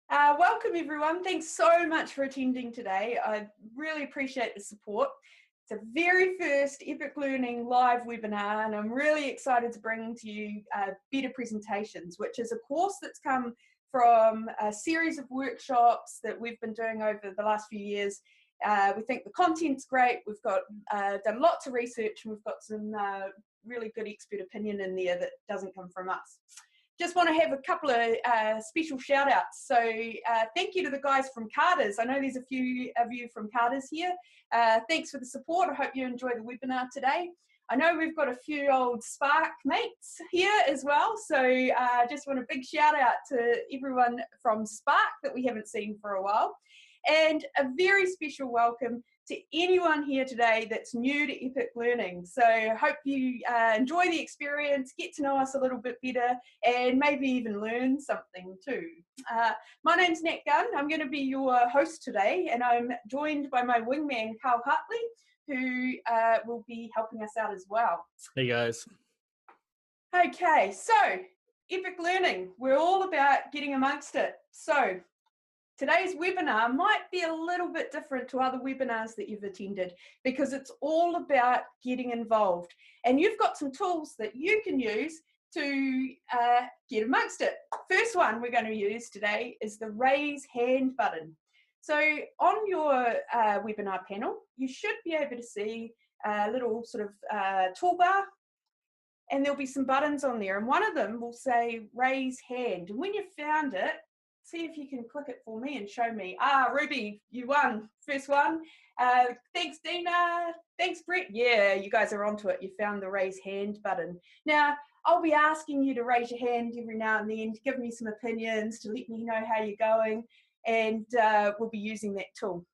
Welcome everyone. Thanks so much for attending today. I really appreciate the support. It's a very first Epic Learning live webinar and I'm really excited to bring to you Better Presentations, which is a course that's come from a series of workshops that we've been doing over the last few years. We think the content's great. We've got done lots of research and we've got some really good expert opinion in there that doesn't come from us. Just want to have a couple of special shout outs. So thank you to the guys from Carter's. I know there's a few of you from Carter's here. Thanks for the support. I hope you enjoy the webinar today. I know we've got a few old Spark mates here as well. So just want a big shout out to everyone from Spark that we haven't seen for a while. And a very special welcome to anyone here today that's new to Epic Learning. So I hope you enjoy the experience, get to know us a little bit better, and maybe even learn something too. My name's Nat Gunn. I'm going to be your host today, and I'm joined by my wingman, Carl Hartley, who will be helping us out as well. Hey guys. Okay, so Epic Learning, we're all about getting amongst it. So today's webinar might be a little bit different to other webinars that you've attended because it's all about getting involved. And you've got some tools that you can use to get amongst it. First one we're going to use today is the raise hand button. So on your webinar panel, you should be able to see a little sort of toolbar, and there'll be some buttons on there. And one of them will say raise hand. And when you've found it, see if you can click it for me and show me. Ruby, you won. First one. Thanks, Dina. Thanks, Brett. Yeah, you guys are onto it. You found the raise hand button. Now, I'll be asking you to raise your hand every now and then to give me some opinions, to let me know how you're going, and we'll be using that tool.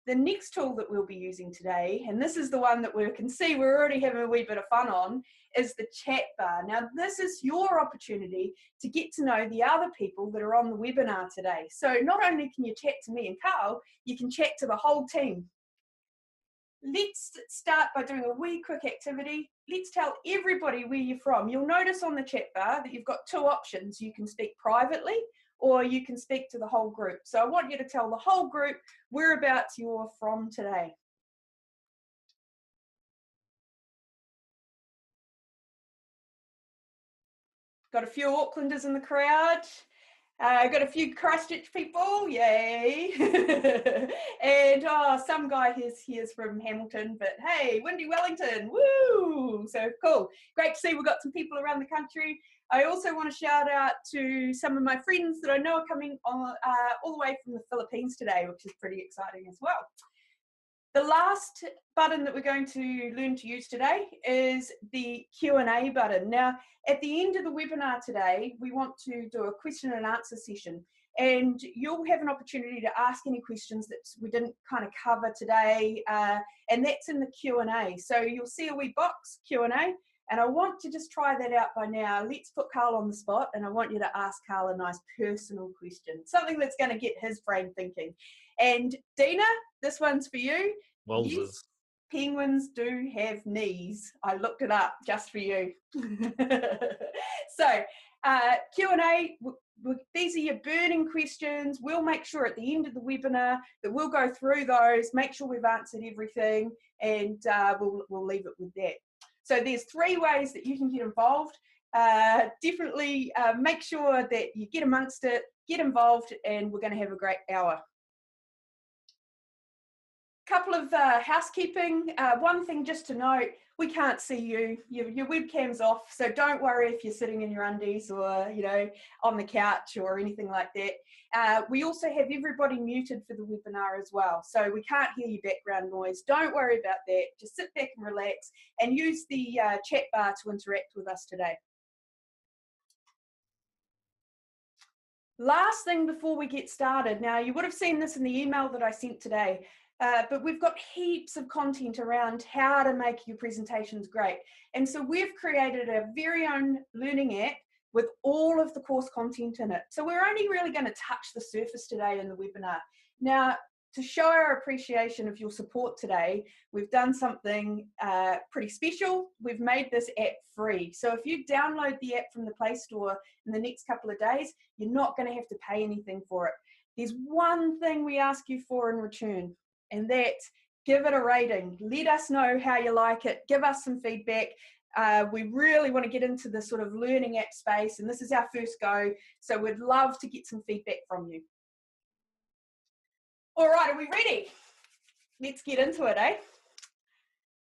The next tool that we'll be using today, and this is the one that we can see we're already having a wee bit of fun on, is the chat bar. Now, this is your opportunity to get to know the other people that are on the webinar today. So not only can you chat to me and Carl, you can chat to the whole team. Let's start by doing a wee quick activity. Let's tell everybody where you're from. You'll notice on the chat bar that you've got two options. You can speak privately or you can speak to the whole group. So I want you to tell the whole group whereabouts you're from today. Got a few Aucklanders in the crowd. Got a few Christchurch people, yay. And some guy here's from Hamilton, but hey, windy Wellington, woo! So cool. Great to see we've got some people around the country. I also want to shout out to some of my friends that I know are coming on, all the way from the Philippines today, which is pretty exciting as well. The last button that we're going to learn to use today is the Q&A button. Now, at the end of the webinar today, we want to do a question and answer session, and you'll have an opportunity to ask any questions that we didn't kind of cover today, and that's in the Q&A. So you'll see a wee box, Q&A, and I want to just try that out by now. Let's put Carl on the spot, and I want you to ask Carl a nice personal question, something that's going to get his brain thinking. And Dina, this one's for you. Yes, penguins do have knees. I looked it up just for you. So Q&A, these are your burning questions. We'll make sure at the end of the webinar that we'll go through those, make sure we've answered everything, and we'll leave it with that. So there's 3 ways that you can get involved. Definitely make sure that you get amongst it, get involved, and we're going to have a great hour. Couple of housekeeping. One thing just to note, we can't see you. Your webcam's off, so don't worry if you're sitting in your undies or on the couch or anything like that. We also have everybody muted for the webinar as well, so we can't hear your background noise. Don't worry about that. Just sit back and relax and use the chat bar to interact with us today. Last thing before we get started. Now, you would have seen this in the email that I sent today. But we've got heaps of content around how to make your presentations great. And so we've created a very own learning app with all of the course content in it. So we're only really going to touch the surface today in the webinar. Now, to show our appreciation of your support today, we've done something pretty special. We've made this app free. So if you download the app from the Play Store in the next couple of days, you're not going to have to pay anything for it. There's one thing we ask you for in return, and that's give it a rating. Let us know how you like it. Give us some feedback. We really want to get into the sort of learning app space, and this is our first go, so we'd love to get some feedback from you. All right, are we ready? Let's get into it, eh?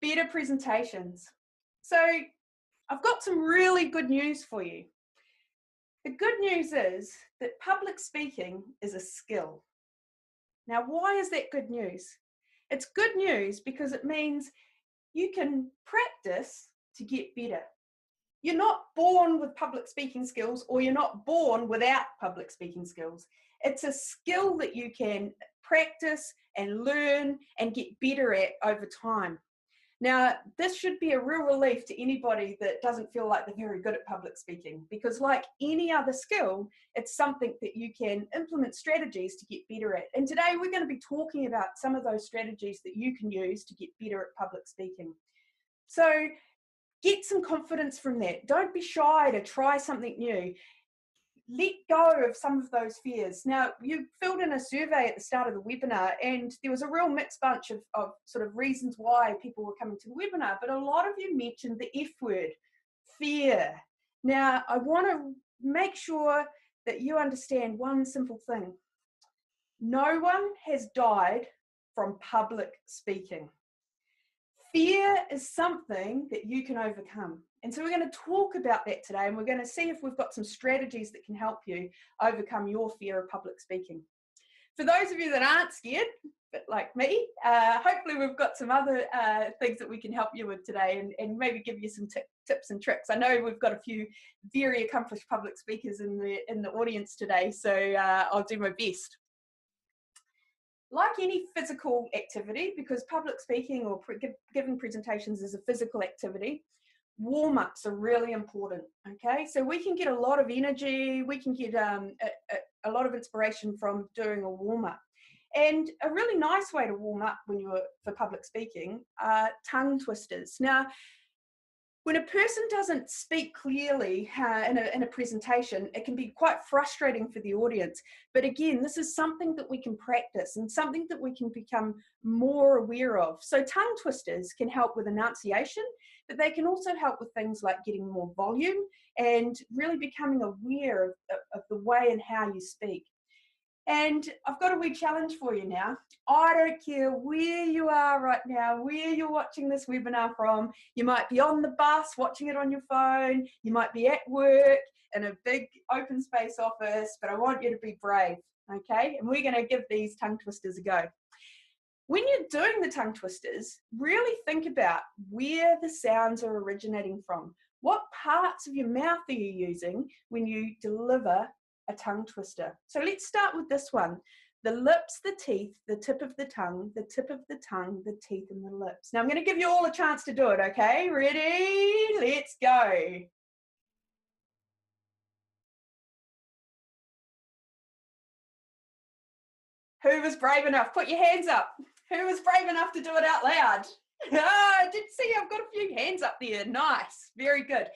Better presentations. So I've got some really good news for you. The good news is that public speaking is a skill. Now, why is that good news? It's good news because it means you can practice to get better. You're not born with public speaking skills, or you're not born without public speaking skills. It's a skill that you can practice and learn and get better at over time. Now, this should be a real relief to anybody that doesn't feel like they're very good at public speaking, because like any other skill, it's something that you can implement strategies to get better at. And today we're going to be talking about some of those strategies that you can use to get better at public speaking. So get some confidence from that. Don't be shy to try something new. Let go of some of those fears. Now, you filled in a survey at the start of the webinar, and there was a real mixed bunch of sort of reasons why people were coming to the webinar, but a lot of you mentioned the F word, fear. Now, I want to make sure that you understand one simple thing. No one has died from public speaking. Fear is something that you can overcome. And so we're going to talk about that today, and we're going to see if we've got some strategies that can help you overcome your fear of public speaking. For those of you that aren't scared, but like me, hopefully we've got some other things that we can help you with today, and maybe give you some tips and tricks. I know we've got a few very accomplished public speakers in the audience today, so I'll do my best. Like any physical activity, because public speaking or giving presentations is a physical activity, warm-ups are really important, okay? So we can get a lot of energy, we can get a lot of inspiration from doing a warm-up. And a really nice way to warm up for public speaking are tongue twisters. Now, when a person doesn't speak clearly in a presentation, it can be quite frustrating for the audience. But again, this is something that we can practice and something that we can become more aware of. So tongue twisters can help with enunciation, but they can also help with things like getting more volume and really becoming aware of the way and how you speak. And I've got a wee challenge for you now. I don't care where you are right now, where you're watching this webinar from. You might be on the bus watching it on your phone. You might be at work in a big open space office, but I want you to be brave, okay? And we're going to give these tongue twisters a go. When you're doing the tongue twisters, really think about where the sounds are originating from. What parts of your mouth are you using when you deliver a tongue twister? So let's start with this one. The lips, the teeth, the tip of the tongue, the tip of the tongue, the teeth and the lips. Now I'm going to give you all a chance to do it, okay? Ready? Let's go. Who was brave enough? Put your hands up. Who was brave enough to do it out loud? I did see I've got a few hands up there. Nice. Very good.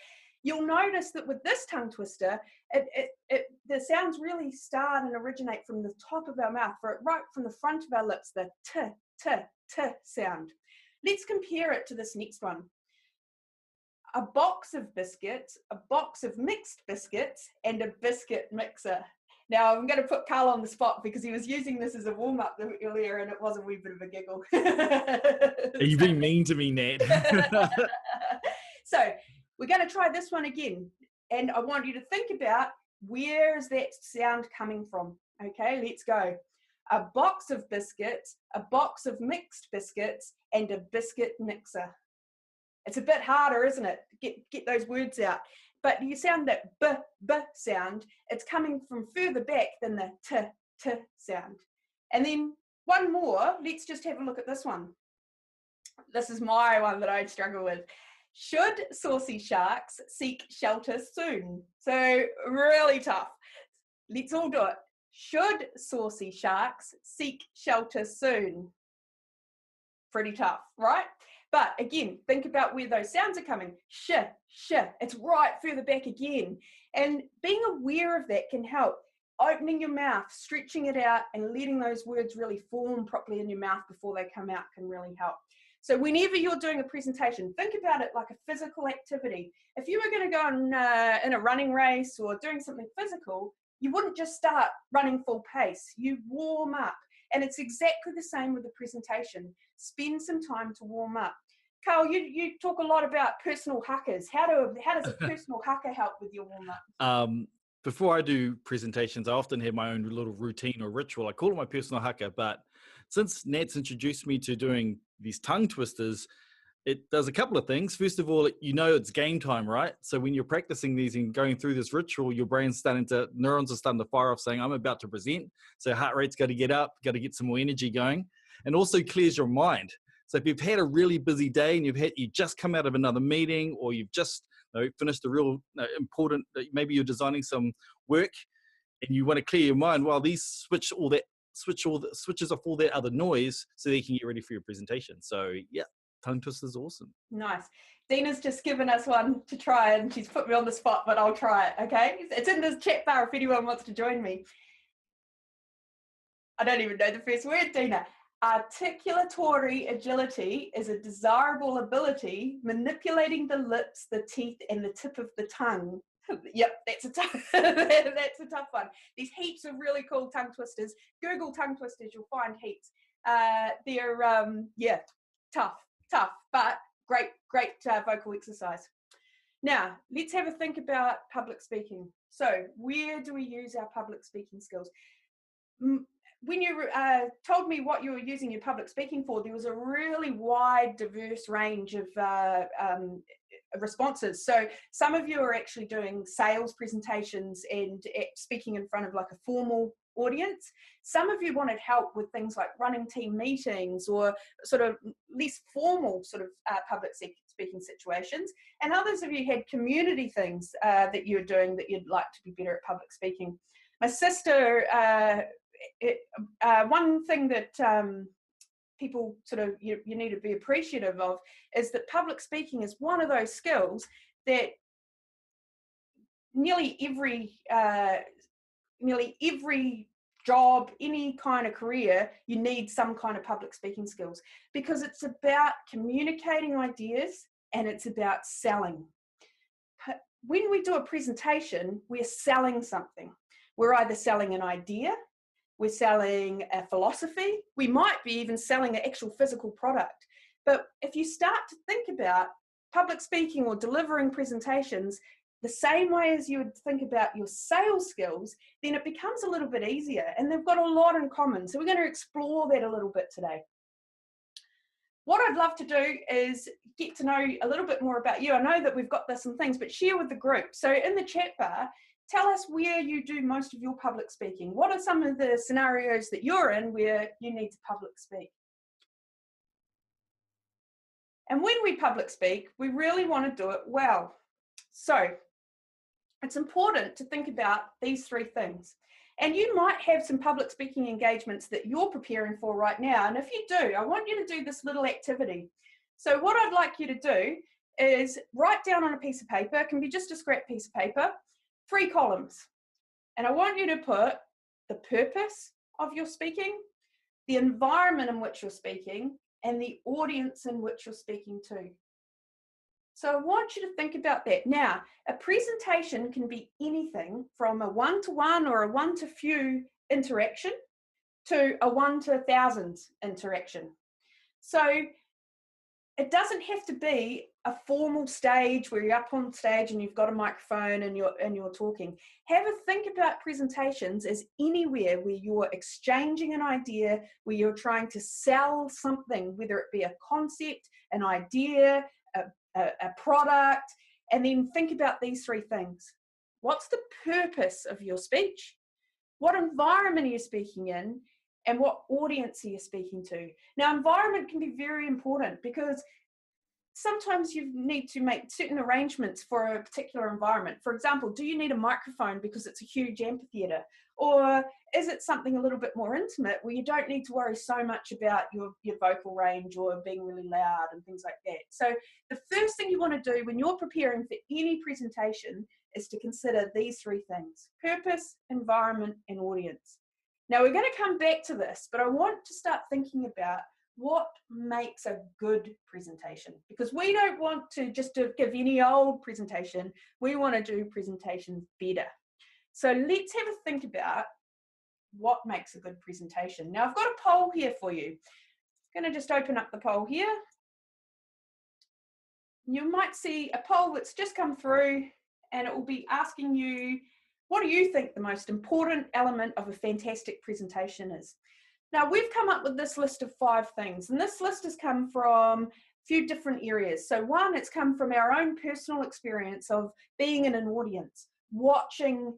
You'll notice that with this tongue twister, the sounds really start and originate from the top of our mouth, right from the front of our lips, the t, t, t sound. Let's compare it to this next one. A box of biscuits, a box of mixed biscuits, and a biscuit mixer. Now, I'm going to put Carl on the spot because he was using this as a warm-up earlier and it was a wee bit of a giggle. Are you being mean to me, Nat? So, we're going to try this one again. And I want you to think about where is that sound coming from. Okay, let's go. A box of biscuits, a box of mixed biscuits, and a biscuit mixer. It's a bit harder, isn't it? Get those words out. But you sound that b sound. It's coming from further back than the t sound. And then one more. Let's just have a look at this one. This is my one that I struggle with. Should saucy sharks seek shelter soon? So really tough. Let's all do it. Should saucy sharks seek shelter soon? Pretty tough, right? But again, think about where those sounds are coming. Sh, sh, it's right further back again. And being aware of that can help. Opening your mouth, stretching it out, and letting those words really form properly in your mouth before they come out can really help. So whenever you're doing a presentation, think about it like a physical activity. If you were going to go in a running race or doing something physical, you wouldn't just start running full pace. You warm up. And it's exactly the same with the presentation. Spend some time to warm up. Carl, you talk a lot about personal huckers. How does a personal hucker help with your warm up? Before I do presentations, I often have my own little routine or ritual. I call it my personal hucker, but since Nat's introduced me to doing these tongue twisters, it does a couple of things. First of all, it's game time, right? So when you're practicing these and going through this ritual, your neurons are starting to fire off saying, I'm about to present. So heart rate's got to get up, got to get some more energy going, and also clears your mind. So if you've had a really busy day and you just come out of another meeting, or you've just finished a real important, maybe you're designing some work and you want to clear your mind, well, these switches off all that other noise so that you can get ready for your presentation. So yeah, tongue twister is awesome. Nice. Dina's just given us one to try, and she's put me on the spot, but I'll try it, okay? It's in the chat bar if anyone wants to join me. I don't even know the first word, Dina. Articulatory agility is a desirable ability manipulating the lips, the teeth, and the tip of the tongue. Yep, that's a tough one. There's heaps of really cool tongue twisters. Google tongue twisters, you'll find heaps. They're tough, but great vocal exercise. Now, let's have a think about public speaking. So, where do we use our public speaking skills? When you told me what you were using your public speaking for, there was a really wide, diverse range of responses. So some of you are actually doing sales presentations and speaking in front of like a formal audience. Some of you wanted help with things like running team meetings or sort of less formal sort of public speaking situations. And others of you had community things that you were doing that you'd like to be better at public speaking. My sister, one thing that people sort of you need to be appreciative of is that public speaking is one of those skills that nearly every job, any kind of career, you need some kind of public speaking skills, because it's about communicating ideas and it's about selling. When we do a presentation, we're selling something. We're either selling an idea, we're selling a philosophy, we might be even selling an actual physical product. But if you start to think about public speaking or delivering presentations the same way as you would think about your sales skills, then it becomes a little bit easier, and they've got a lot in common. So we're going to explore that a little bit today. What I'd love to do is get to know a little bit more about you. I know that we've got some things, but share with the group. So in the chat bar, tell us where you do most of your public speaking. What are some of the scenarios that you're in where you need to public speak? And when we public speak, we really want to do it well. So it's important to think about these three things. And you might have some public speaking engagements that you're preparing for right now. And if you do, I want you to do this little activity. So what I'd like you to do is write down on a piece of paper, it can be just a scrap piece of paper, 3 columns. And I want you to put the purpose of your speaking, the environment in which you're speaking, and the audience in which you're speaking to. So I want you to think about that. Now, a presentation can be anything from a one-to-one or a one-to-few interaction to a 1 to 1,000 interaction. So it doesn't have to be a formal stage where you're up on stage and you've got a microphone and you're talking. Have a think about presentations as anywhere where you're exchanging an idea, where you're trying to sell something, whether it be a concept, an idea, a product, and then think about these 3 things. What's the purpose of your speech? What environment are you speaking in? And what audience are you speaking to? Now, environment can be very important because sometimes you need to make certain arrangements for a particular environment. For example, do you need a microphone because it's a huge amphitheatre? Or is it something a little bit more intimate where you don't need to worry so much about your vocal range or being really loud and things like that? So the first thing you want to do when you're preparing for any presentation is to consider these three things: purpose, environment, and audience. Now we're going to come back to this, but I want to start thinking about what makes a good presentation, because we don't want to just give any old presentation. We want to do presentations better. So let's have a think about what makes a good presentation. Now I've got a poll here for you. I'm going to just open up the poll here. You might see a poll that's just come through, and it will be asking you, what do you think the most important element of a fantastic presentation is? Now, we've come up with this list of 5 things, and this list has come from a few different areas. So one, it's come from our own personal experience of being in an audience, watching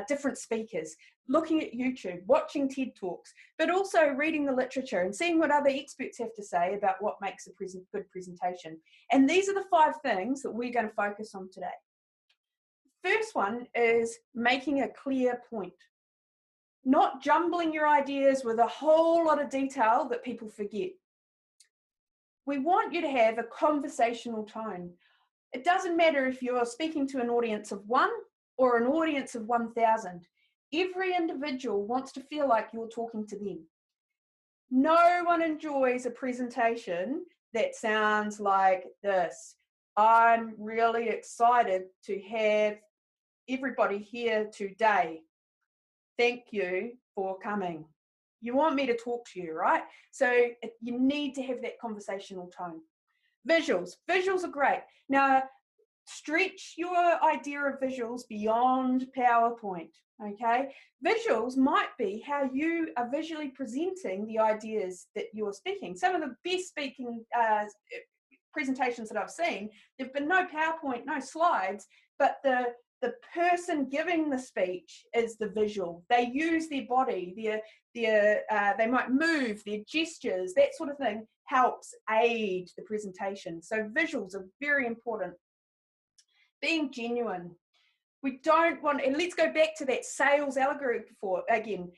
different speakers, looking at YouTube, watching TED Talks, but also reading the literature and seeing what other experts have to say about what makes a good presentation. And these are the 5 things that we're going to focus on today. First one is making a clear point. Not jumbling your ideas with a whole lot of detail that people forget. We want you to have a conversational tone. It doesn't matter if you're speaking to an audience of 1 or an audience of 1,000. Every individual wants to feel like you're talking to them. No one enjoys a presentation that sounds like this. I'm really excited to have everybody here today. Thank you for coming. You want me to talk to you, right? So you need to have that conversational tone. Visuals. Visuals are great. Now, stretch your idea of visuals beyond PowerPoint, okay? Visuals might be how you are visually presenting the ideas that you're speaking. Some of the best speaking presentations that I've seen, there've been no PowerPoint, no slides, but the person giving the speech is the visual. They use their body, they might move, their gestures, that sort of thing helps aid the presentation. So visuals are very important. Being genuine. We don't want, and let's go back to that sales allegory before again.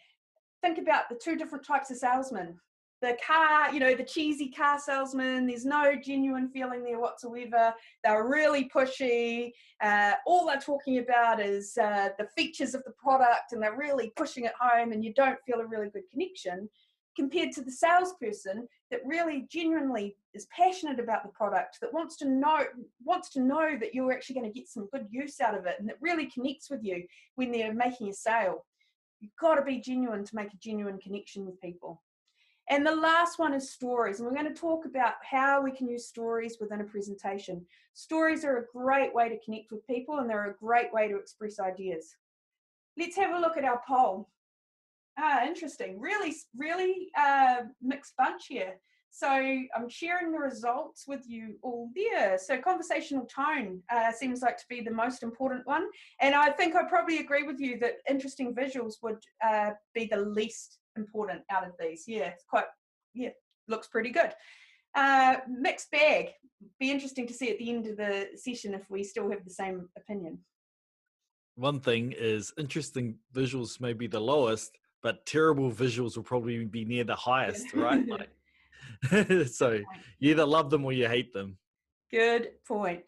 Think about the 2 different types of salesmen. The car, the cheesy car salesman, there's no genuine feeling there whatsoever. They're really pushy. All they're talking about is the features of the product, and they're really pushing it home, and you don't feel a really good connection, compared to the salesperson that really genuinely is passionate about the product, that wants to know that you're actually going to get some good use out of it, and that really connects with you when they're making a sale. You've got to be genuine to make a genuine connection with people. And the last one is stories. And we're going to talk about how we can use stories within a presentation. Stories are a great way to connect with people, and they're a great way to express ideas. Let's have a look at our poll. Interesting. Really mixed bunch here. So I'm sharing the results with you all there. So conversational tone seems like to be the most important one. And I think I probably agree with you that interesting visuals would be the least important out of these. Looks pretty good. Mixed bag. Be interesting to see at the end of the session if we still have the same opinion. One thing is interesting visuals may be the lowest, but terrible visuals will probably be near the highest, right? So you either love them or you hate them. Good point.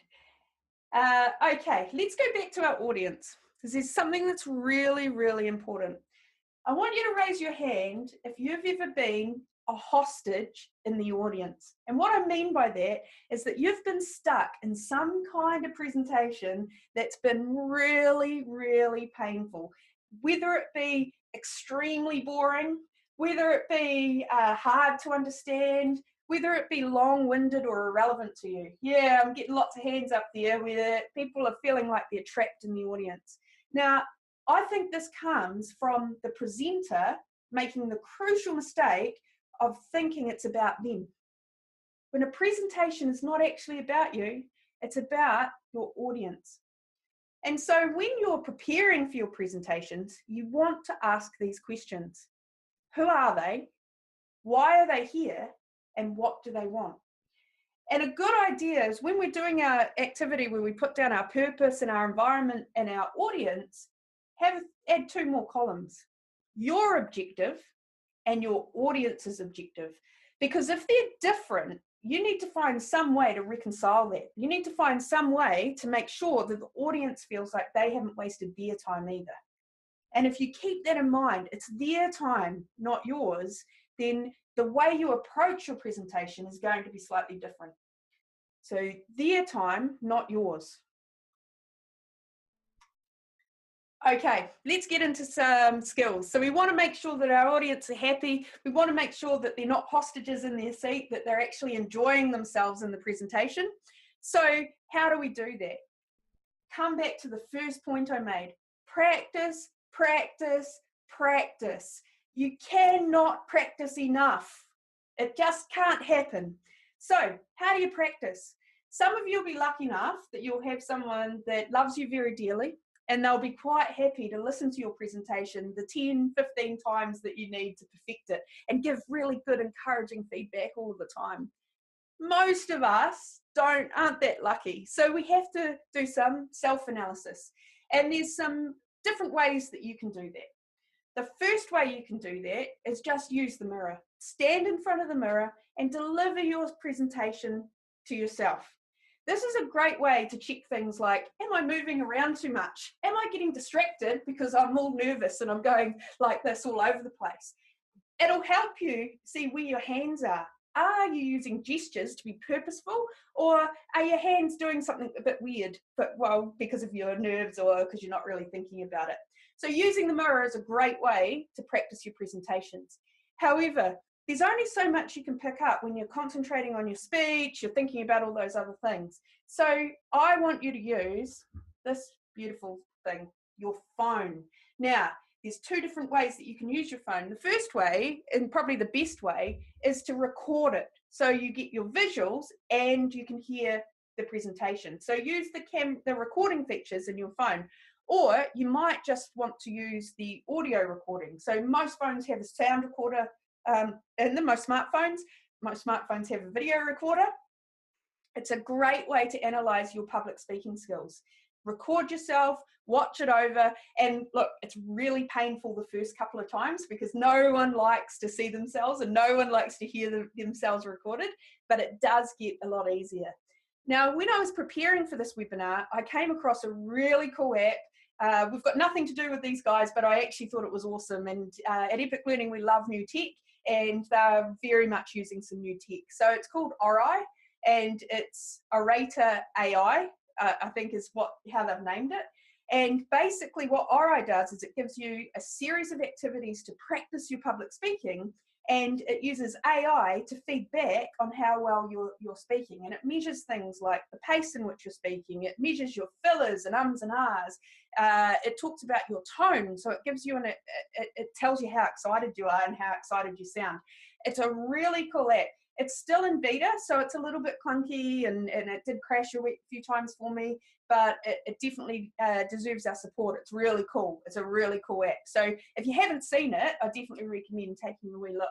Okay, let's go back to our audience, because there's something that's really, really important. I want you to raise your hand if you've ever been a hostage in the audience. And what I mean by that is that you've been stuck in some kind of presentation that's been really, really painful, whether it be extremely boring, whether it be hard to understand, whether it be long-winded or irrelevant to you. Yeah, I'm getting lots of hands up there where people are feeling like they're trapped in the audience. Now, I think this comes from the presenter making the crucial mistake of thinking it's about them. When a presentation is not actually about you, it's about your audience. And so when you're preparing for your presentations, you want to ask these questions. Who are they? Why are they here? And what do they want? And a good idea is when we're doing our activity where we put down our purpose and our environment and our audience, add 2 more columns. your objective and your audience's objective. Because if they're different, you need to find some way to reconcile that. You need to find some way to make sure that the audience feels like they haven't wasted their time either. And if you keep that in mind, it's their time, not yours, then the way you approach your presentation is going to be slightly different. So their time, not yours. Okay, let's get into some skills. So we want to make sure that our audience are happy. We want to make sure that they're not hostages in their seat, that they're actually enjoying themselves in the presentation. So how do we do that? Come back to the first point I made. Practice, practice, practice. You cannot practice enough. It just can't happen. So how do you practice? Some of you will be lucky enough that you'll have someone that loves you very dearly, and they'll be quite happy to listen to your presentation the 10, 15 times that you need to perfect it and give really good, encouraging feedback all the time. Most of us aren't that lucky. So we have to do some self-analysis. And there's some different ways that you can do that. The first way you can do that is just use the mirror. Stand in front of the mirror and deliver your presentation to yourself. This is a great way to check things like, am I moving around too much? Am I getting distracted because I'm all nervous and I'm going like this all over the place? It'll help you see where your hands are. Are you using gestures to be purposeful, or are your hands doing something a bit weird, but well, because of your nerves or because you're not really thinking about it? So using the mirror is a great way to practice your presentations. However, there's only so much you can pick up when you're concentrating on your speech, you're thinking about all those other things. So I want you to use this beautiful thing, your phone. Now, there's two different ways that you can use your phone. The first way, and probably the best way, is to record it. So you get your visuals and you can hear the presentation. So use the recording features in your phone. Or you might just want to use the audio recording. So most phones have a sound recorder in them, most smartphones have a video recorder. It's a great way to analyze your public speaking skills. Record yourself, watch it over, and look, it's really painful the first couple of times because no one likes to see themselves and no one likes to hear themselves recorded, but it does get a lot easier. Now, when I was preparing for this webinar, I came across a really cool app. We've got nothing to do with these guys, but I actually thought it was awesome. And at Epic Learning, we love new tech, and they're very much using some new tech. So it's called Ori, and it's Orator AI, I think is how they've named it. And basically what Ori does is it gives you a series of activities to practice your public speaking, and it uses AI to feed back on how well you're speaking. And it measures things like the pace in which you're speaking. It measures your fillers and ums and ahs. It talks about your tone. So it gives you it tells you how excited you are and how excited you sound. It's a really cool app. It's still in beta, so it's a little bit clunky and it did crash a few times for me, but it definitely deserves our support. It's really cool. It's a really cool app. So if you haven't seen it, I definitely recommend taking a wee look.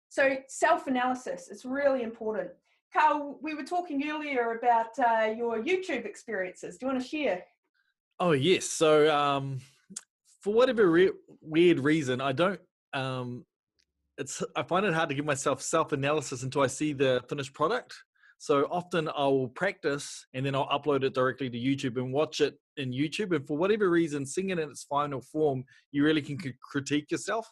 So self-analysis is really important. Carl, we were talking earlier about your YouTube experiences. Do you want to share? Oh, yes. So for whatever weird reason, I don't... I find it hard to give myself self-analysis until I see the finished product. So often I'll practice and then I'll upload it directly to YouTube and watch it in YouTube. And for whatever reason, seeing it in its final form, you really can critique yourself.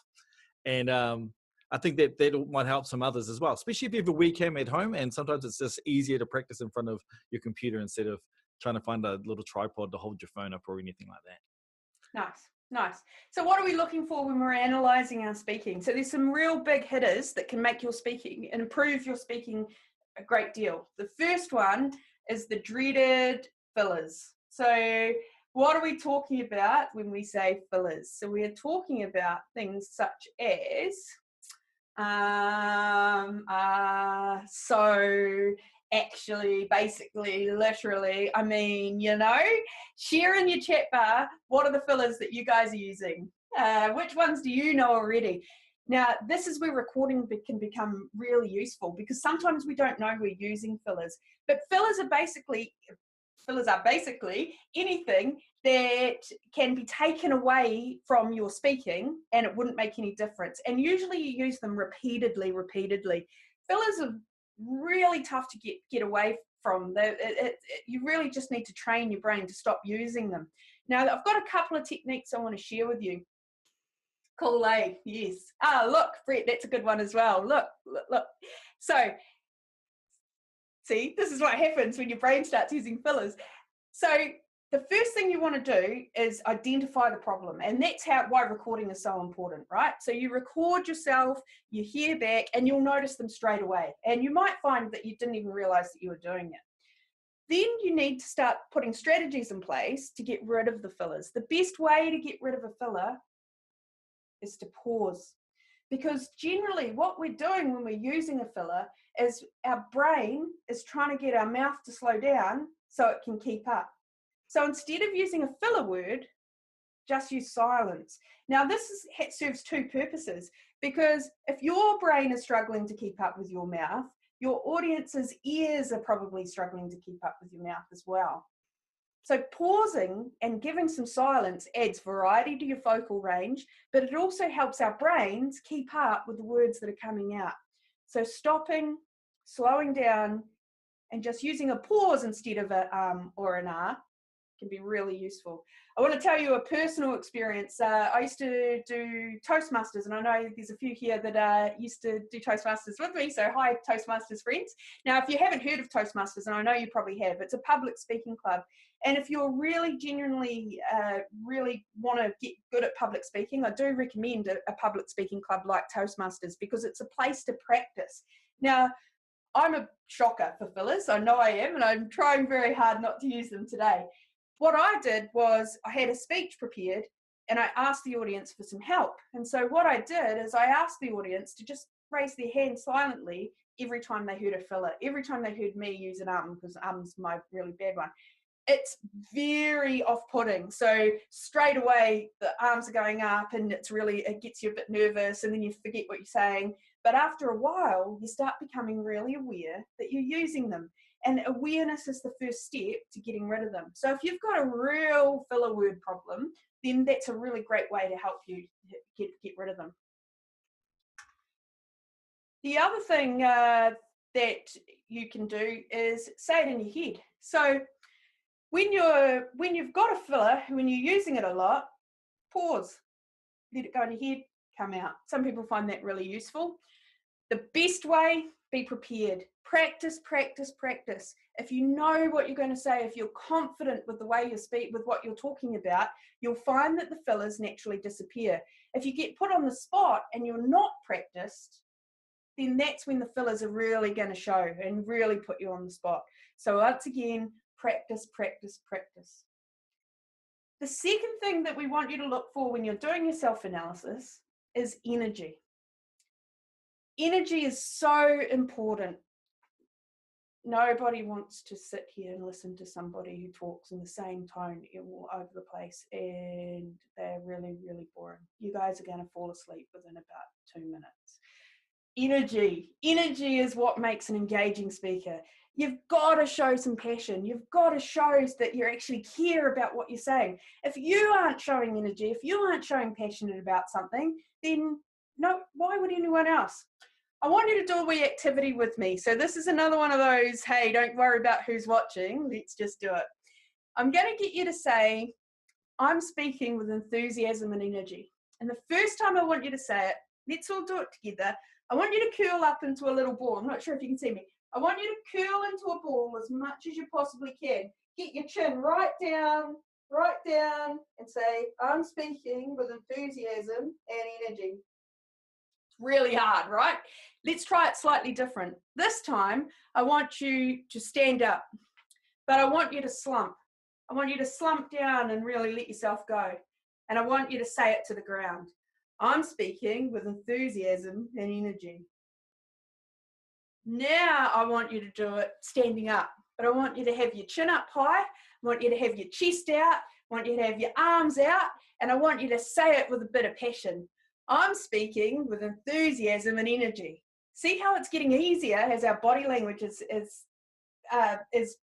And I think that might help some others as well, especially if you have a webcam at home. And sometimes it's just easier to practice in front of your computer instead of trying to find a little tripod to hold your phone up or anything like that. Nice. Nice. So what are we looking for when we're analysing our speaking? So there's some real big hitters that can make your speaking and improve your speaking a great deal. The first one is the dreaded fillers. So what are we talking about when we say fillers? So we're talking about things such as actually, basically, literally, I mean, share in your chat bar, what are the fillers that you guys are using? Which ones do you know already? Now, this is where recording can become really useful because sometimes we don't know we're using fillers. But fillers are basically fillers are basically anything that can be taken away from your speaking and it wouldn't make any difference. And usually you use them repeatedly. Fillers are really tough to get away from. You really just need to train your brain to stop using them. Now, I've got a couple of techniques I want to share with you. Kool-Aid, yes. Look, Brett, that's a good one as well. Look. So, see, this is what happens when your brain starts using fillers. So the first thing you want to do is identify the problem. And that's why recording is so important, right? So you record yourself, you hear back, and you'll notice them straight away. And you might find that you didn't even realize that you were doing it. Then you need to start putting strategies in place to get rid of the fillers. The best way to get rid of a filler is to pause. Because generally what we're doing when we're using a filler is our brain is trying to get our mouth to slow down so it can keep up. So instead of using a filler word, just use silence. Now this serves two purposes, because if your brain is struggling to keep up with your mouth, your audience's ears are probably struggling to keep up with your mouth as well. So pausing and giving some silence adds variety to your vocal range, but it also helps our brains keep up with the words that are coming out. So stopping, slowing down, and just using a pause instead of a or an can be really useful. I want to tell you a personal experience. I used to do Toastmasters, and I know there's a few here that used to do Toastmasters with me, so hi Toastmasters friends. Now if you haven't heard of Toastmasters, and I know you probably have, it's a public speaking club, and if you're really genuinely really want to get good at public speaking, I do recommend a public speaking club like Toastmasters, because it's a place to practice. Now I'm a shocker for fillers, I know I am, and I'm trying very hard not to use them today. What I did was I had a speech prepared and I asked the audience for some help. And so what I did is I asked the audience to just raise their hand silently every time they heard a filler, every time they heard me use an because is my really bad one. It's very off-putting. So straight away the arms are going up and it gets you a bit nervous, and then you forget what you're saying. But after a while, you start becoming really aware that you're using them. And awareness is the first step to getting rid of them. So if you've got a real filler word problem, then that's a really great way to help you get rid of them. The other thing that you can do is say it in your head. So when you've got a filler, when you're using it a lot, pause, let it go in your head, come out. Some people find that really useful. The best way, be prepared. Practice. If you know what you're going to say, if you're confident with the way you speak, with what you're talking about, you'll find that the fillers naturally disappear. If you get put on the spot and you're not practiced, then that's when the fillers are really going to show and really put you on the spot. So once again, practice. The second thing that we want you to look for when you're doing your self-analysis is energy. Energy is so important. Nobody wants to sit here and listen to somebody who talks in the same tone all over the place, and they're really, really boring. You guys are going to fall asleep within about 2 minutes. Energy is what makes an engaging speaker. You've got to show some passion. You've got to show that you actually care about what you're saying. If you aren't showing energy, if you aren't showing passionate about something, then no, why would anyone else? I want you to do a wee activity with me. So this is another one of those, hey, don't worry about who's watching. Let's just do it. I'm going to get you to say, I'm speaking with enthusiasm and energy. And the first time I want you to say it, let's all do it together. I want you to curl up into a little ball. I'm not sure if you can see me. I want you to curl into a ball as much as you possibly can. Get your chin right down, and say, I'm speaking with enthusiasm and energy. It's really hard, right? Let's try it slightly different. This time, I want you to stand up, but I want you to slump. I want you to slump down and really let yourself go. And I want you to say it to the ground. I'm speaking with enthusiasm and energy. Now I want you to do it standing up, but I want you to have your chin up high. I want you to have your chest out. I want you to have your arms out, and I want you to say it with a bit of passion. I'm speaking with enthusiasm and energy. See how it's getting easier as our body language is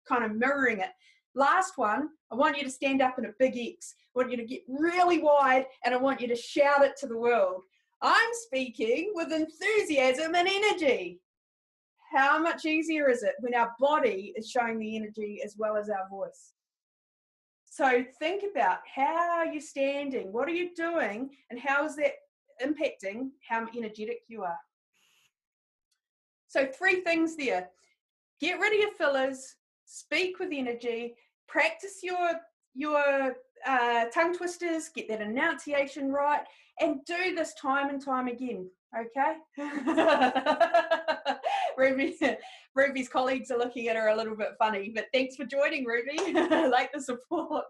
kind of mirroring it. Last one, I want you to stand up in a big X. I want you to get really wide, and I want you to shout it to the world. I'm speaking with enthusiasm and energy. How much easier is it when our body is showing the energy as well as our voice? So think about how you're standing, what are you doing, and how is that impacting how energetic you are? So 3 things there. Get rid of your fillers, speak with energy, practice your tongue twisters, get that enunciation right, and do this time and time again, okay? Ruby's colleagues are looking at her a little bit funny, but thanks for joining, Ruby. I like the support.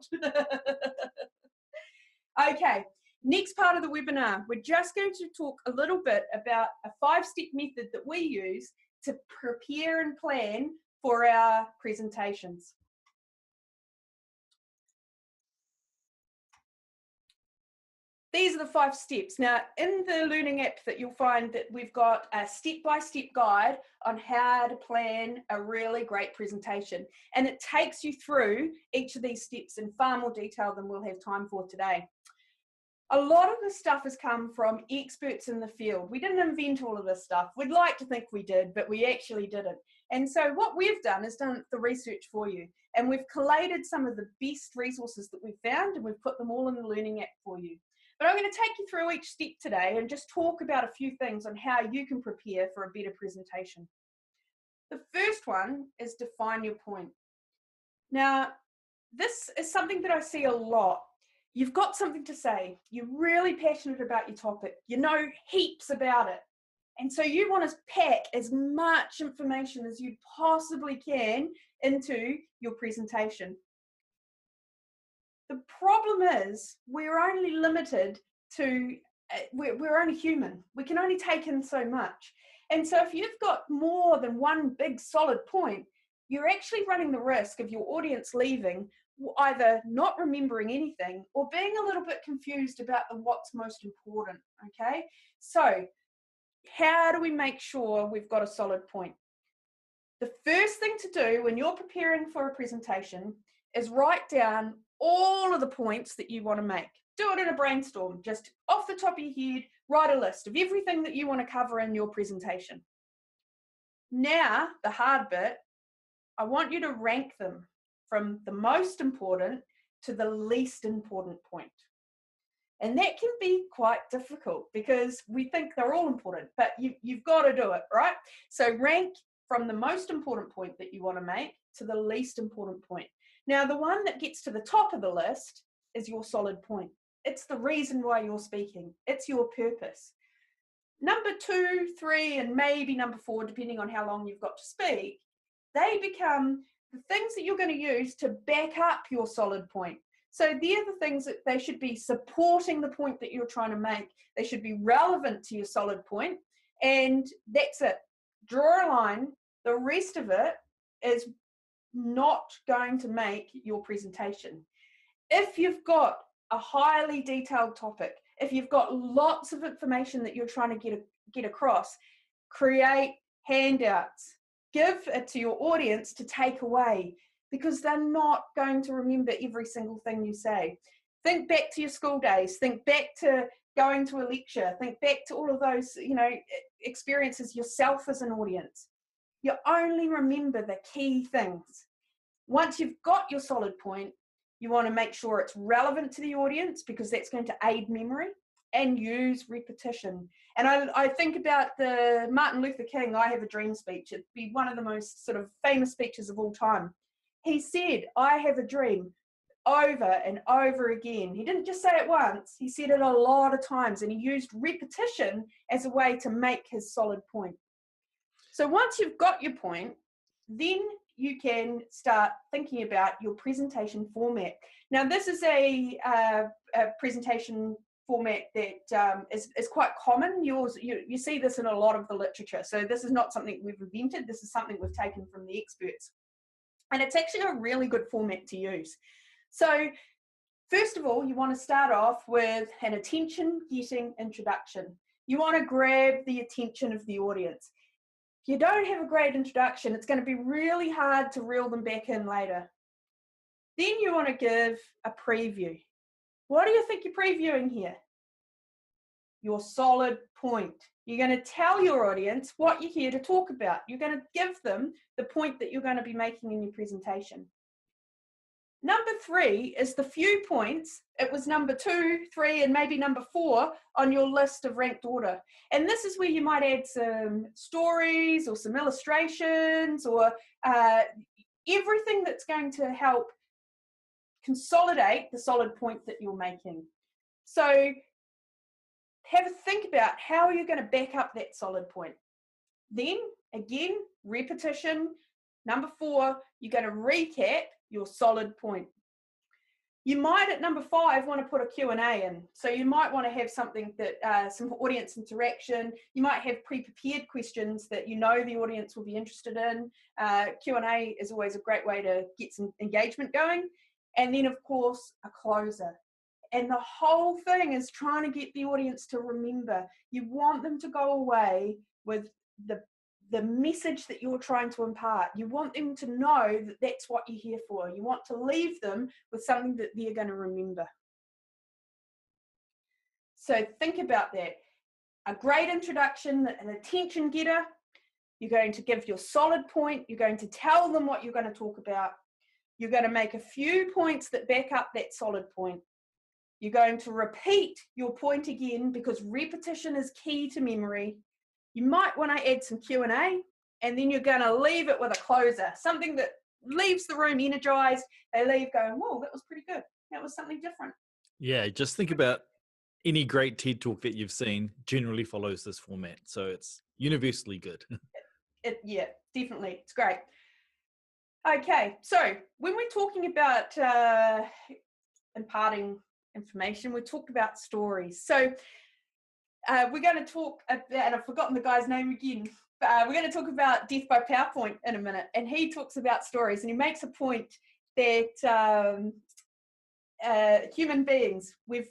Okay, next part of the webinar, we're just going to talk a little bit about a 5-step method that we use to prepare and plan for our presentations. These are the 5 steps. Now, in the learning app that you'll find that we've got a step-by-step guide on how to plan a really great presentation. And it takes you through each of these steps in far more detail than we'll have time for today. A lot of this stuff has come from experts in the field. We didn't invent all of this stuff. We'd like to think we did, but we actually didn't. And so what we've done is done the research for you. And we've collated some of the best resources that we've found, and we've put them all in the learning app for you. But I'm going to take you through each step today and just talk about a few things on how you can prepare for a better presentation. The first one is define your point. Now, this is something that I see a lot. You've got something to say. You're really passionate about your topic. You know heaps about it. And so you want to pack as much information as you possibly can into your presentation. The problem is we're only limited to, we're only human. We can only take in so much. And so if you've got more than one big solid point, you're actually running the risk of your audience leaving either not remembering anything or being a little bit confused about what's most important, okay? So how do we make sure we've got a solid point? The first thing to do when you're preparing for a presentation is write down all of the points that you want to make. Do it in a brainstorm, just off the top of your head, write a list of everything that you want to cover in your presentation. Now, the hard bit, I want you to rank them from the most important to the least important point. And that can be quite difficult because we think they're all important, but you've got to do it, right? So rank from the most important point that you want to make to the least important point. Now, the one that gets to the top of the list is your solid point. It's the reason why you're speaking. It's your purpose. Number 2, 3, and maybe number 4, depending on how long you've got to speak, they become the things that you're going to use to back up your solid point. So they're the things that they should be supporting the point that you're trying to make. They should be relevant to your solid point, and that's it. Draw a line. The rest of it is not going to make your presentation. If you've got a highly detailed topic, if you've got lots of information that you're trying to get across, create handouts. Give it to your audience to take away because they're not going to remember every single thing you say. Think back to your school days. Think back to going to a lecture. Think back to all of those, experiences yourself as an audience. You only remember the key things. Once you've got your solid point, you want to make sure it's relevant to the audience because that's going to aid memory, and use repetition. And I think about the Martin Luther King, I Have a Dream speech. It'd be one of the most sort of famous speeches of all time. He said, I have a dream, over and over again. He didn't just say it once, he said it a lot of times, and he used repetition as a way to make his solid point. So once you've got your point, then you can start thinking about your presentation format. Now, this is a presentation format that is quite common. You see this in a lot of the literature. So this is not something we've invented. This is something we've taken from the experts. And it's actually a really good format to use. So first of all, you want to start off with an attention-getting introduction. You want to grab the attention of the audience. If you don't have a great introduction, it's going to be really hard to reel them back in later. Then you want to give a preview. What do you think you're previewing here? Your solid point. You're going to tell your audience what you're here to talk about. You're going to give them the point that you're going to be making in your presentation. Number 3 is the few points. It was number 2, 3, and maybe number 4 on your list of ranked order. And this is where you might add some stories or some illustrations or everything that's going to help consolidate the solid point that you're making. So have a think about how you're going to back up that solid point. Then, again, repetition. Number 4, you're going to recap your solid point. You might, at number 5, want to put a Q&A in. So you might want to have something that, some audience interaction. You might have pre-prepared questions that you know the audience will be interested in. Q&A is always a great way to get some engagement going. And then, of course, a closer. And the whole thing is trying to get the audience to remember. You want them to go away with the message that you're trying to impart. You want them to know that that's what you're here for. You want to leave them with something that they're going to remember. So think about that. A great introduction, an attention getter. You're going to give your solid point. You're going to tell them what you're going to talk about. You're going to make a few points that back up that solid point. You're going to repeat your point again because repetition is key to memory. You might want to add some Q&A, and then you're going to leave it with a closer, something that leaves the room energized. They leave going, whoa, that was pretty good. That was something different. Yeah, just think about any great TED Talk that you've seen generally follows this format. So it's universally good. Yeah, definitely. It's great. Okay, so when we're talking about imparting information, we talked about stories. So we're going to talk about, and I've forgotten the guy's name again, but we're going to talk about death by PowerPoint in a minute. And he talks about stories, and he makes a point that human beings, we've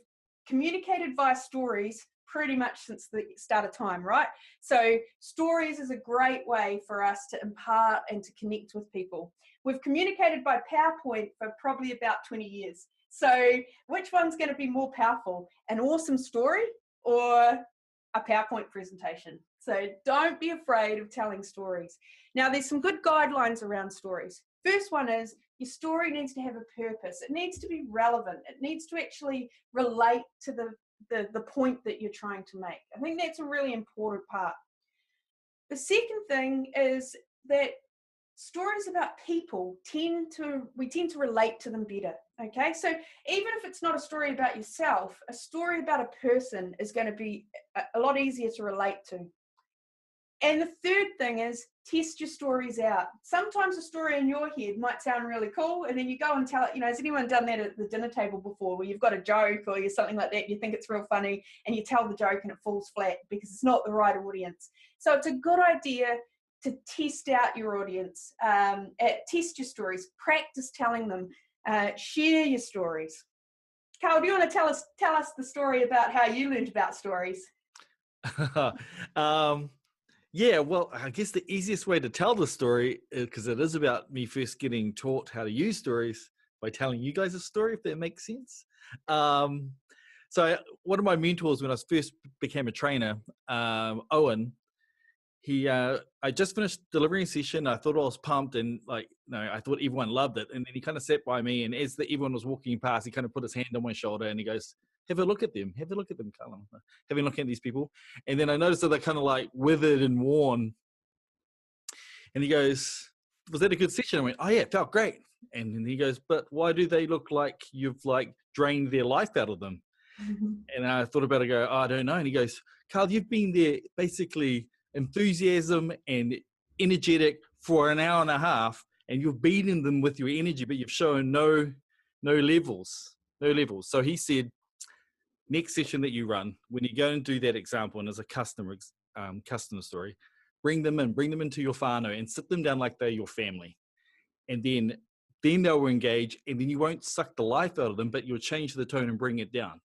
communicated via stories pretty much since the start of time, right? So stories is a great way for us to impart and to connect with people. We've communicated by PowerPoint for probably about 20 years. So which one's going to be more powerful? An awesome story or a PowerPoint presentation? So don't be afraid of telling stories. Now, there's some good guidelines around stories. First one is your story needs to have a purpose. It needs to be relevant. It needs to actually relate to the point that you're trying to make. I think that's a really important part. The second thing is that stories about people we tend to relate to them better. Okay, so even if it's not a story about yourself, a story about a person is going to be a lot easier to relate to. And the third thing is test your stories out. Sometimes a story in your head might sound really cool, and then you go and tell it. Has anyone done that at the dinner table before, where you've got a joke or you're something like that, you think it's real funny, and you tell the joke and it falls flat because it's not the right audience. So it's a good idea to test out your audience, test your stories, practice telling them, share your stories. Carl, do you want to tell us the story about how you learned about stories? Yeah, well, I guess the easiest way to tell the story, because it is about me first getting taught how to use stories, by telling you guys a story, if that makes sense. So one of my mentors when I first became a trainer, Owen, I just finished delivering a session. I thought I was pumped, and I thought everyone loved it. And then he kind of sat by me, and as everyone was walking past, he kind of put his hand on my shoulder and he goes, have a look at them, Carl. Having a look at these people. And then I noticed that they're kind of like withered and worn. And he goes, was that a good session? I went, oh yeah, it felt great. And then he goes, but why do they look like you've drained their life out of them? Mm-hmm. And I thought about it, I go, oh, I don't know. And he goes, Carl, you've been there basically enthusiasm and energetic for an hour and a half, and you've beaten them with your energy, but you've shown no levels. So he said, next session that you run, when you go and do that example, and as a customer story, bring them into your whānau and sit them down like they're your family. And then they'll engage, and then you won't suck the life out of them, but you'll change the tone and bring it down.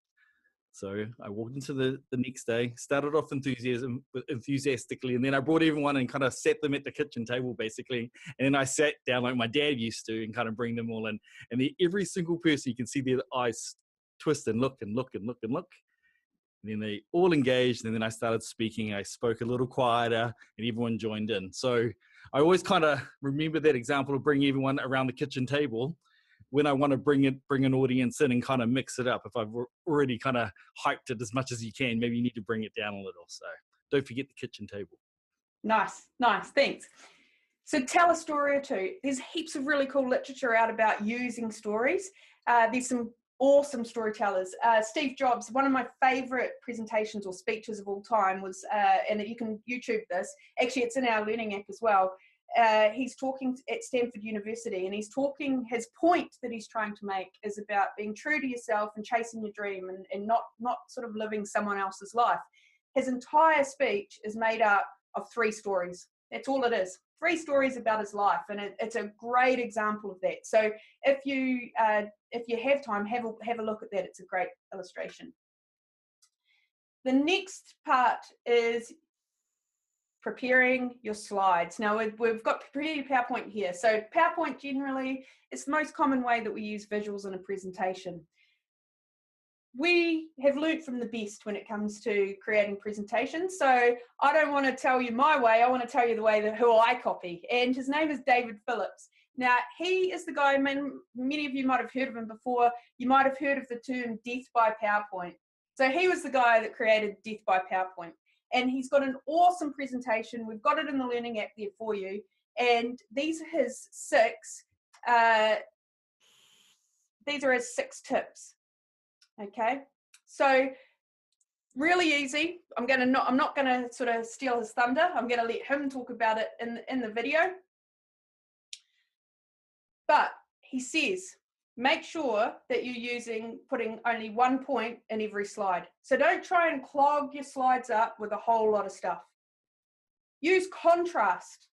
So I walked into the next day, started off enthusiastically, and then I brought everyone and kind of sat them at the kitchen table, basically. And then I sat down like my dad used to and kind of bring them all in. And then every single person, you can see their eyes twist and look and look and look and look. And then they all engaged, and then I started speaking. I spoke a little quieter, and everyone joined in. So I always kind of remember that example of bringing everyone around the kitchen table when I want to bring an audience in and kind of mix it up. If I've already kind of hyped it as much as you can, maybe you need to bring it down a little. So don't forget the kitchen table. Nice, thanks. So tell a story or two. There's heaps of really cool literature out about using stories. There's some awesome storytellers. Steve Jobs, one of my favorite presentations or speeches of all time was, and you can YouTube this, actually it's in our learning app as well. He's talking at Stanford University, and his point that he's trying to make is about being true to yourself and chasing your dream and not sort of living someone else's life. His entire speech is made up of 3 stories. That's all it is. 3 stories about his life, and it's a great example of that. So if you have time, have a look at that. It's a great illustration. The next part is preparing your slides. Now we've got prepared PowerPoint here. So PowerPoint generally is the most common way that we use visuals in a presentation. We have learnt from the best when it comes to creating presentations. So I don't want to tell you my way. I want to tell you the way who I copy. And his name is David Phillips. Now, he is the guy, many of you might have heard of him before. You might have heard of the term death by PowerPoint. So he was the guy that created death by PowerPoint. And he's got an awesome presentation. We've got it in the learning app there for you. And these are his 6. These are his 6 tips. Okay, so really easy. I'm not going to sort of steal his thunder. I'm going to let him talk about it in the video. But he says, make sure that you're putting only 1 point in every slide. So don't try and clog your slides up with a whole lot of stuff. Use contrast.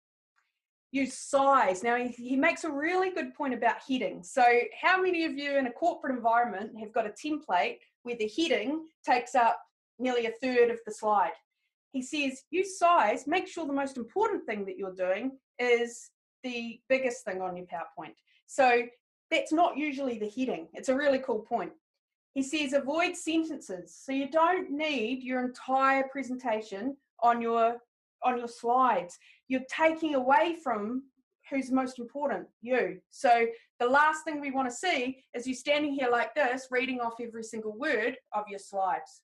Use size. Now, he makes a really good point about heading. So how many of you in a corporate environment have got a template where the heading takes up nearly 1/3 of the slide? He says, use size. Make sure the most important thing that you're doing is the biggest thing on your PowerPoint. So that's not usually the heading. It's a really cool point. He says, avoid sentences. So you don't need your entire presentation on your slides. You're taking away from who's most important, you. So the last thing we want to see is you standing here like this, reading off every single word of your slides.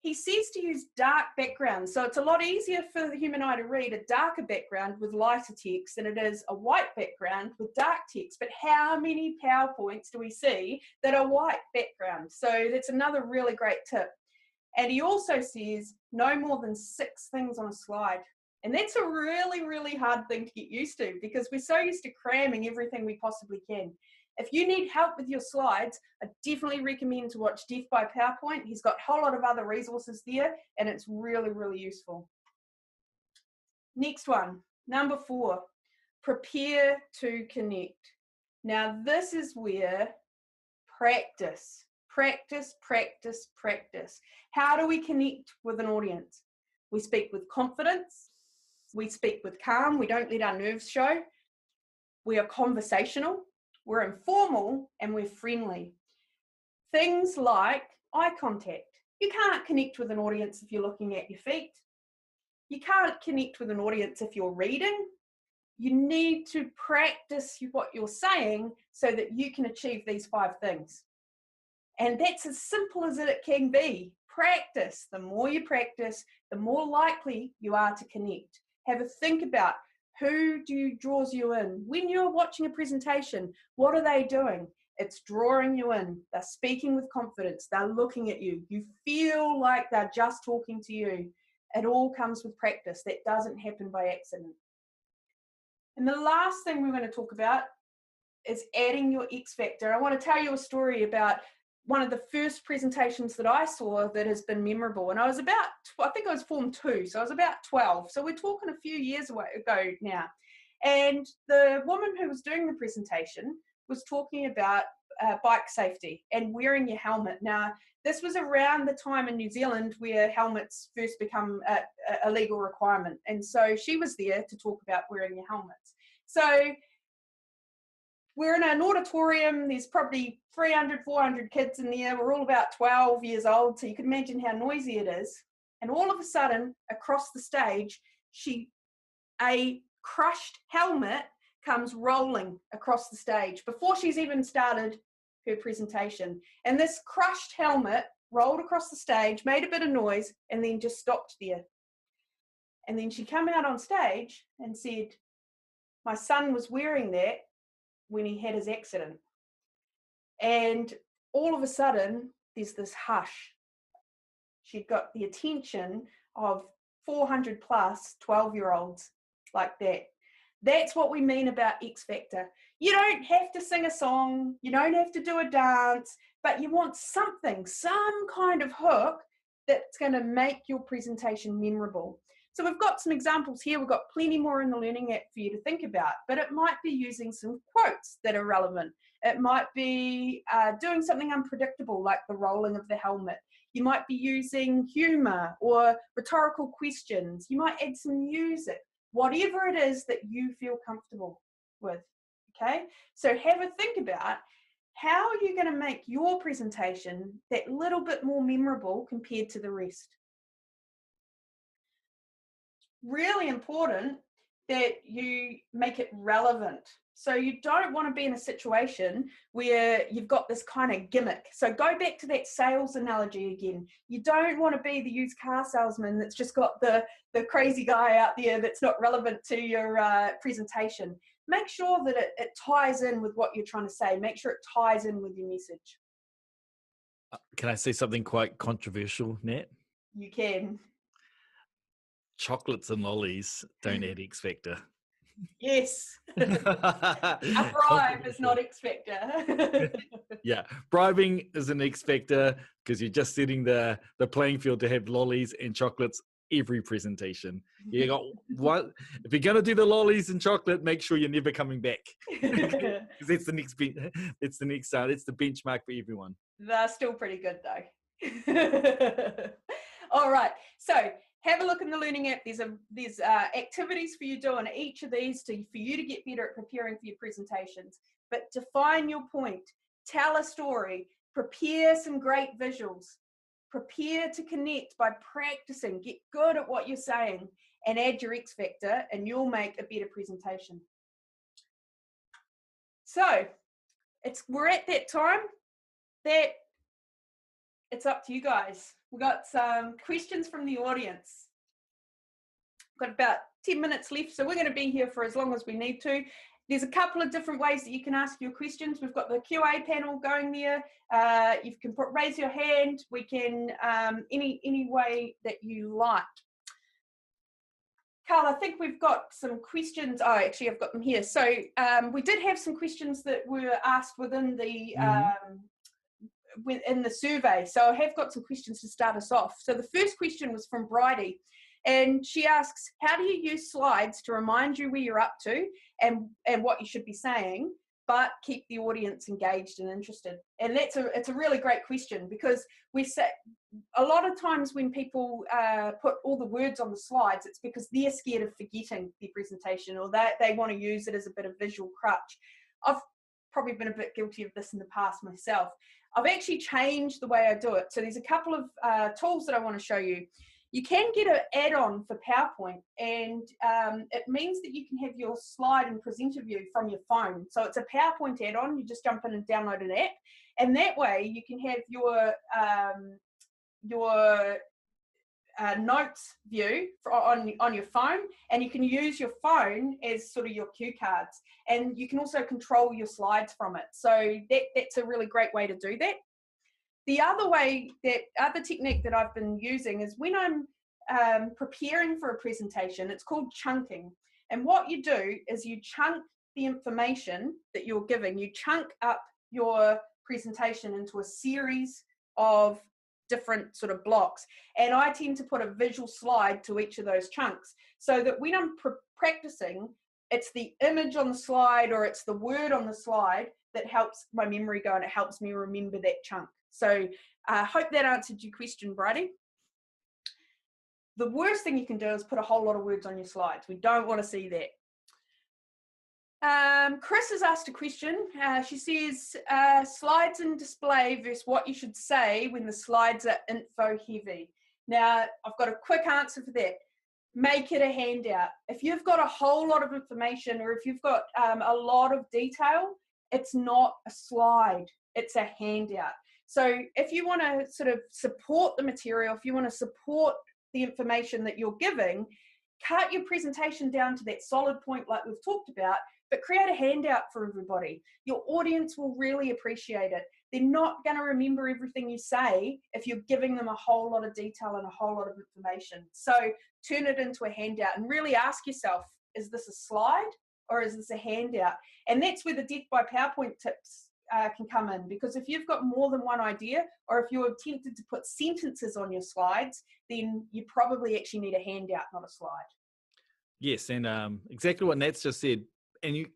He says to use dark backgrounds. So it's a lot easier for the human eye to read a darker background with lighter text than it is a white background with dark text. But how many PowerPoints do we see that are white backgrounds? So that's another really great tip. And he also says no more than 6 things on a slide. And that's a really, really hard thing to get used to because we're so used to cramming everything we possibly can. If you need help with your slides, I definitely recommend to watch Death by PowerPoint. He's got a whole lot of other resources there, and it's really, really useful. Next one, number 4, prepare to connect. Now, this is where practice. How do we connect with an audience? We speak with confidence. We speak with calm. We don't let our nerves show. We are conversational. We're informal, and we're friendly. Things like eye contact. You can't connect with an audience if you're looking at your feet. You can't connect with an audience if you're reading. You need to practice what you're saying so that you can achieve these 5 things. And that's as simple as it can be. Practice. The more you practice, the more likely you are to connect. Have a think about who draws you in. When you're watching a presentation, what are they doing? It's drawing you in. They're speaking with confidence. They're looking at you. You feel like they're just talking to you. It all comes with practice. That doesn't happen by accident. And the last thing we're going to talk about is adding your X factor. I want to tell you a story about one of the first presentations that I saw that has been memorable. And I was I think I was Form 2, so I was about 12. So we're talking a few years ago now. And the woman who was doing the presentation was talking about bike safety and wearing your helmet. Now, this was around the time in New Zealand where helmets first become a legal requirement. And so she was there to talk about wearing your helmets. So we're in an auditorium, there's probably 300, 400 kids in there. We're all about 12 years old, so you can imagine how noisy it is. And all of a sudden, across the stage, a crushed helmet comes rolling across the stage before she's even started her presentation. And this crushed helmet rolled across the stage, made a bit of noise, and then just stopped there. And then she came out on stage and said, my son was wearing that when he had his accident. And all of a sudden, there's this hush. She'd got the attention of 400 plus 12-year-olds like that. That's what we mean about X Factor. You don't have to sing a song, you don't have to do a dance, but you want something, some kind of hook that's going to make your presentation memorable. So we've got some examples here. We've got plenty more in the Learning app for you to think about, but it might be using some quotes that are relevant. It might be doing something unpredictable like the rolling of the helmet. You might be using humor or rhetorical questions. You might add some music, whatever it is that you feel comfortable with, okay? So have a think about how are you going to make your presentation that little bit more memorable compared to the rest. Really important that you make it relevant. So you don't want to be in a situation where you've got this kind of gimmick. So go back to that sales analogy again. You don't want to be the used car salesman that's just got the crazy guy out there that's not relevant to your presentation. Make sure that it ties in with what you're trying to say. Make sure it ties in with your message. Can I say something quite controversial, Nat? You can. Chocolates and lollies don't add X Factor. Yes. A bribe is not X Factor. Yeah, bribing is an X Factor because you're just setting the playing field to have lollies and chocolates every presentation. You got what? If you're gonna do the lollies and chocolate, make sure you're never coming back because that's the next that's the benchmark for everyone. They're still pretty good though. All right, so have a look in the Learning app. There's activities for you doing each of these for you to get better at preparing for your presentations. But define your point, tell a story, prepare some great visuals, prepare to connect by practicing, get good at what you're saying, and add your X Factor, and you'll make a better presentation. So we're at that time that it's up to you guys. We've got some questions from the audience. We've got about 10 minutes left, so we're going to be here for as long as we need to. There's a couple of different ways that you can ask your questions. We've got the QA panel going there. You can raise your hand. We can, any way that you like. Carl, I think we've got some questions. Oh, actually, I've got them here. So we did have some questions that were asked within the in the survey. So I have got some questions to start us off. So the first question was from Bridie, and she asks, how do you use slides to remind you where you're up to and what you should be saying, but keep the audience engaged and interested? And it's a really great question, because we say a lot of times when people put all the words on the slides, it's because they're scared of forgetting their presentation, or they want to use it as a bit of visual crutch. I've probably been a bit guilty of this in the past myself. I've actually changed the way I do it. So there's a couple of tools that I want to show you. You can get an add-on for PowerPoint, and it means that you can have your slide and presenter view from your phone. So it's a PowerPoint add-on. You just jump in and download an app, and that way you can have your notes view on your phone, and you can use your phone as sort of your cue cards, and you can also control your slides from it. So that's a really great way to do that. The other technique that I've been using is when I'm preparing for a presentation, it's called chunking. And what you do is you chunk the information that you're giving, you chunk up your presentation into a series of different sort of blocks. And I tend to put a visual slide to each of those chunks, so that when I'm practicing, it's the image on the slide or it's the word on the slide that helps my memory go, and it helps me remember that chunk. So I hope that answered your question, Bridie. The worst thing you can do is put a whole lot of words on your slides. We don't want to see that. Chris has asked a question. She says, slides and display versus what you should say when the slides are info heavy. Now, I've got a quick answer for that. Make it a handout. If you've got a whole lot of information, or if you've got a lot of detail, it's not a slide, it's a handout. So if you want to sort of support the material, if you want to support the information that you're giving, cut your presentation down to that solid point like we've talked about, but create a handout for everybody. Your audience will really appreciate it. They're not going to remember everything you say if you're giving them a whole lot of detail and a whole lot of information. So turn it into a handout and really ask yourself, is this a slide or is this a handout? And that's where the Death by PowerPoint tips can come in, because if you've got more than one idea, or if you're tempted to put sentences on your slides, then you probably actually need a handout, not a slide. Yes, and exactly what Nat's just said. And you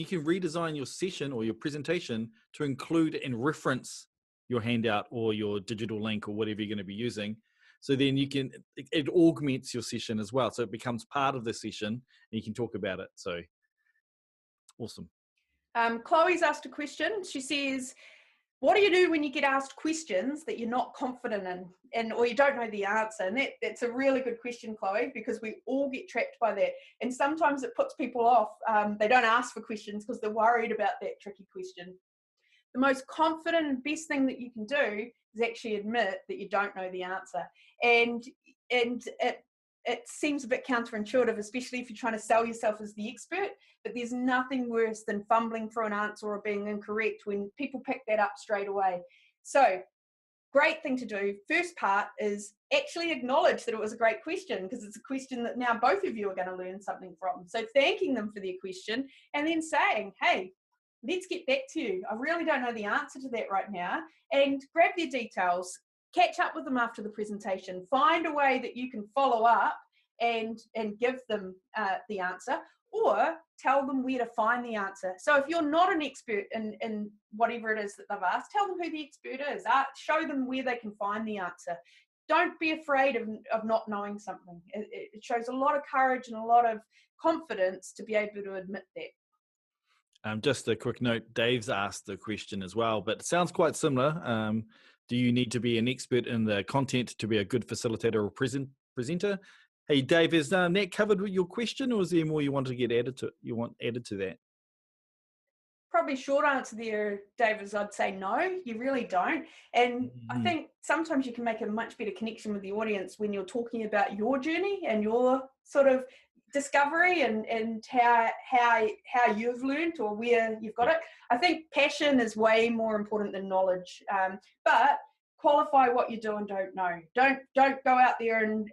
can redesign your session or your presentation to include and reference your handout or your digital link or whatever you're going to be using. So then it augments your session as well. So it becomes part of the session and you can talk about it. So awesome. Chloe's asked a question. She says, what do you do when you get asked questions that you're not confident in, or you don't know the answer? And that's a really good question, Chloe, because we all get trapped by that. And sometimes it puts people off. They don't ask for questions because they're worried about that tricky question. The most confident and best thing that you can do is actually admit that you don't know the answer. And it seems a bit counterintuitive, especially if you're trying to sell yourself as the expert, but there's nothing worse than fumbling through an answer or being incorrect when people pick that up straight away. So great thing to do. First part is actually acknowledge that it was a great question, because it's a question that now both of you are going to learn something from. So thanking them for their question and then saying, hey, let's get back to you. I really don't know the answer to that right now. And grab their details, catch up with them after the presentation, find a way that you can follow up and give them the answer, or tell them where to find the answer. So if you're not an expert in whatever it is that they've asked, tell them who the expert is. Show them where they can find the answer. Don't be afraid of not knowing something. It shows a lot of courage and a lot of confidence to be able to admit that. Just a quick note, Dave's asked the question as well, but it sounds quite similar. Do you need to be an expert in the content to be a good facilitator or presenter? Hey, Dave, has Nat covered your question, or is there more you want to get added to? You want added to that? Probably short answer there, Dave, is I'd say no, you really don't. And I think sometimes you can make a much better connection with the audience when you're talking about your journey and your sort of discovery and how you've learned or where you've got it. I think passion is way more important than knowledge, but qualify what you do and don't know. Don't go out there and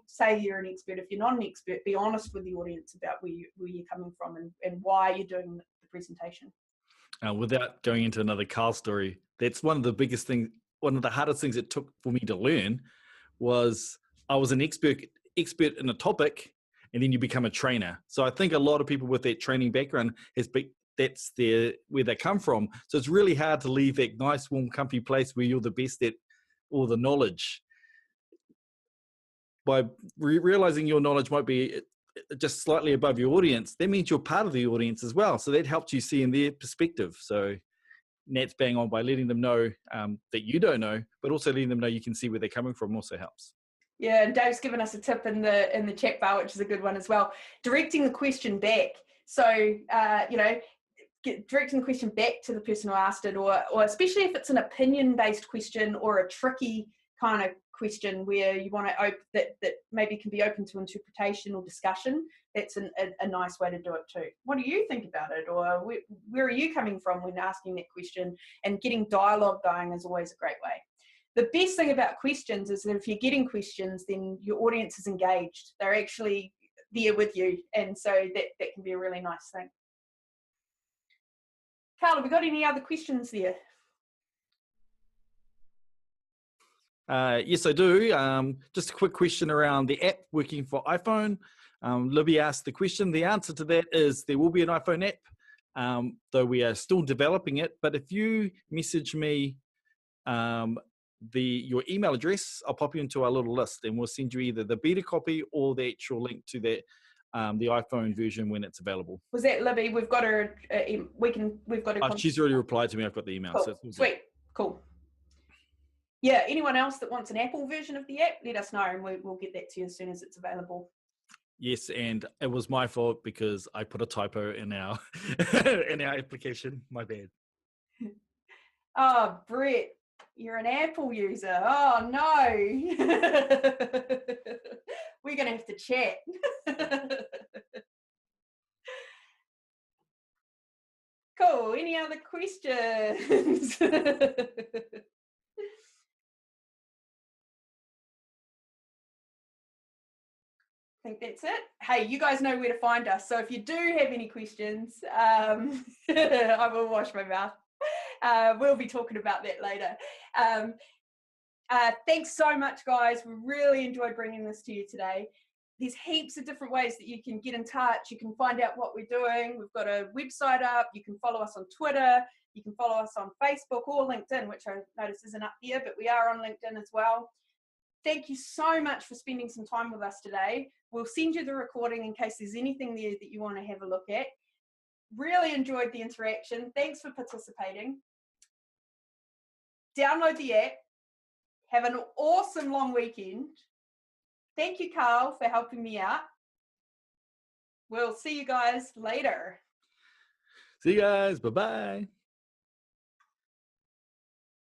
say you're an expert. If you're not an expert, be honest with the audience about where you're coming from and why you're doing the presentation. Without going into another Carl story, that's one of the biggest things, one of the hardest things it took for me to learn was I was an expert in a topic, and then you become a trainer. So I think a lot of people with that training background that's where they come from. So it's really hard to leave that nice, warm, comfy place where you're the best at all the knowledge. By realizing your knowledge might be just slightly above your audience, that means you're part of the audience as well. So that helps you see in their perspective. So Nat's bang on by letting them know that you don't know, but also letting them know you can see where they're coming from also helps. Yeah, and Dave's given us a tip in the chat bar, which is a good one as well. Directing the question back. So, directing the question back to the person who asked it, or especially if it's an opinion-based question or a tricky kind of question where you want to that maybe can be open to interpretation or discussion, that's a nice way to do it too. What do you think about it? Or where are you coming from when asking that question? And getting dialogue going is always a great way. The best thing about questions is that if you're getting questions, then your audience is engaged. They're actually there with you. And so that can be a really nice thing. Carl, have we got any other questions there? Yes, I do. Just a quick question around the app working for iPhone. Libby asked the question. The answer to that is there will be an iPhone app, though we are still developing it. But if you message me your email address, I'll pop you into our little list, and we'll send you either the beta copy or the actual link to that the iPhone version when it's available. Was that Libby? We've got her. We've got her. She's already replied to me. I've got the email. Cool. So it's all good. Sweet. Cool. Yeah. Anyone else that wants an Apple version of the app, let us know, and we'll get that to you as soon as it's available. Yes, and it was my fault because I put a typo in our in our application. My bad. Oh, Brett, you're an Apple user. Oh no. We're gonna have to chat. Cool. Any other questions? I think that's it. Hey, you guys know where to find us. So if you do have any questions, I will wash my mouth. We'll be talking about that later. Thanks so much, guys. We really enjoyed bringing this to you today. There's heaps of different ways that you can get in touch. You can find out what we're doing. We've got a website up. You can follow us on Twitter. You can follow us on Facebook or LinkedIn, which I notice isn't up here, but we are on LinkedIn as well. Thank you so much for spending some time with us today. We'll send you the recording in case there's anything there that you want to have a look at. Really enjoyed the interaction. Thanks for participating. Download the app. Have an awesome long weekend. Thank you, Carl, for helping me out. We'll see you guys later. See you guys. Bye-bye.